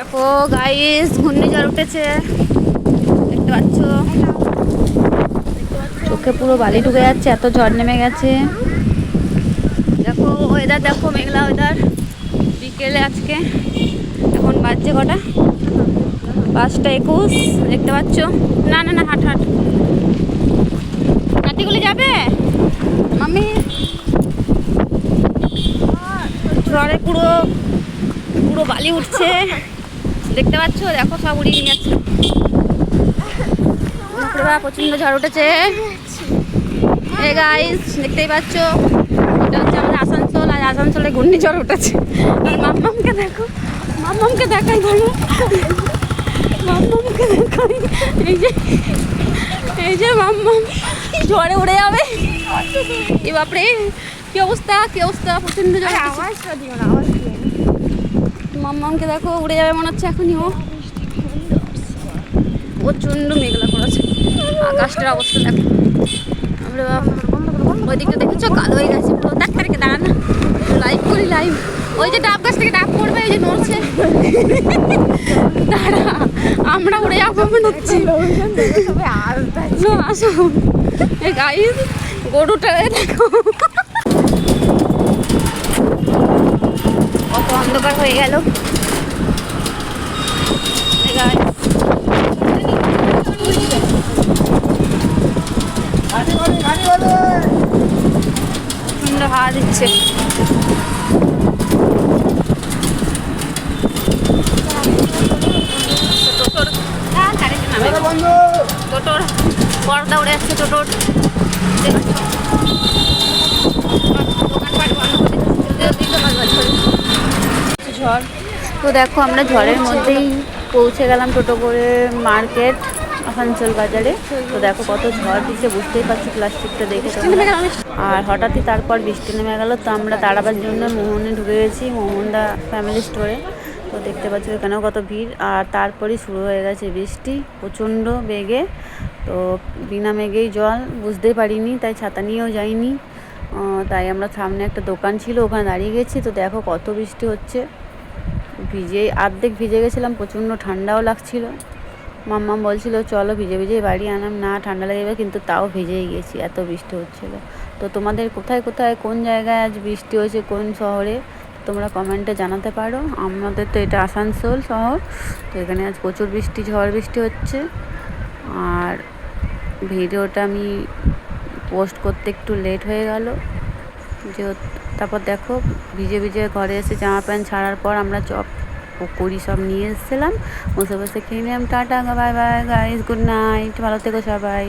দেখো গাইস, ঘূর্ণিঝড় উঠেছে, দেখতে পাচ্ছ। চোখে পুরো বালি ঢুকে যাচ্ছে, এত ঝড় নেমে গেছে। দেখো ওয়েদার, দেখো মেঘলা ওয়েদার। বিকেলে আজকে এখন বাজছে কটা? 5টা 21, দেখতে পাচ্ছ। না না না, হাট হাট নাতিগুলি যাবে মামি। ঝড়ে পুরো পুরো বালি উঠছে, দেখতে পাচ্ছ। দেখো সব উড়িয়ে নিয়ে যাচ্ছে। প্রচন্ড ঝড় উঠেছে। এই গাইস, দেখতেই পাচ্ছ, এটা হচ্ছে আমাদের আসানসোল। আর আসানসোলে ঘূর্ণিঝড় উঠেছে। আর মাম্মামকে দেখো, মাম্মামকে দেখাই ভালো, মাম্মামকে দেখাই। এই যে মাম্মাম ঝড়ে উড়ে যাবে। এ বাপরে, কি অবস্থা, কি অবস্থা, প্রচন্ড ঝড়। আওয়াজটা দিও না, আওয়াজ দিও। মাম্মামকে দেখো উড়ে যাবে মনে হচ্ছে এখনই। ও প্রচন্ড মেঘলা করেছে, আকাশটার অবস্থা দেখো। আমরা ওই দিকটা দেখেছো, কালো হয়ে গেছে পুরো। দেখ তারিখে দাঁড়ান, লাইভ করি লাইভ। ওই যে ডাব গাছ থেকে ডাব পড়বে, ওই যে নড়ছে। দাঁড়া, আমরা উড়ে যাবো মনে হচ্ছে। আসো গাইস, গরুটা দেখো কত অন্ধকার হয়ে গেল। সুন্দর হাওয়া দিচ্ছে। টোটোর পর্দা উড়ে যাচ্ছে, টোটোর। ঝড় তো দেখো, আমরা ঝড়ের মধ্যেই পৌঁছে গেলাম টোটো করে মার্কেট, আসানসোল বাজারে। তো দেখো কত ঝড় দিচ্ছে, বুঝতেই পারছি প্লাস্টিকটা দেখে। আর হঠাৎই তারপর বৃষ্টি নেমে গেল। তো আমরা দাঁড়াবার জন্য মোহনে ঢুকে গেছি, মোহনদা ফ্যামিলি স্টোরে। তো দেখতে পাচ্ছি এখানেও কত ভিড়। আর তারপরই শুরু হয়ে গেছে বৃষ্টি প্রচণ্ড বেগে। তো বিনা মেঘেই জল, বুঝতেই পারিনি, তাই ছাতা নিয়েও যাইনি। তাই আমরা সামনে একটা দোকান ছিল, ওখানে দাঁড়িয়ে গেছি। তো দেখো কত বৃষ্টি হচ্ছে, ভিজে অর্ধেক ভিজে গেছিলাম, প্রচণ্ড ঠান্ডাও লাগছিল। মাম্মাম বলছিল চলো ভিজে ভিজে বাড়ি আনাম, না ঠান্ডা লেগে, কিন্তু তাও ভিজেই গেছি, এত বৃষ্টি হচ্ছিলো। তো তোমাদের কোথায় কোথায় কোন জায়গায় আজ বৃষ্টি হয়েছে, কোন শহরে, তোমরা কমেন্টে জানাতে পারো। আমাদের তো এটা আসানসোল শহর, তো এখানে আজ প্রচুর বৃষ্টি, ঝড় বৃষ্টি হচ্ছে। আর ভিডিওটা আমি পোস্ট করতে একটু লেট হয়ে গেল, যেহেতু। তারপর দেখো ভিজে ভিজে ঘরে এসে জামা প্যান্ট ছাড়ার পর আমরা চপ পকোড়ি সব নিয়ে এসেছিলাম, বসে বসে খেয়ে নিলাম। Tata, bye bye guys, good night, ভালো থেকো সবাই।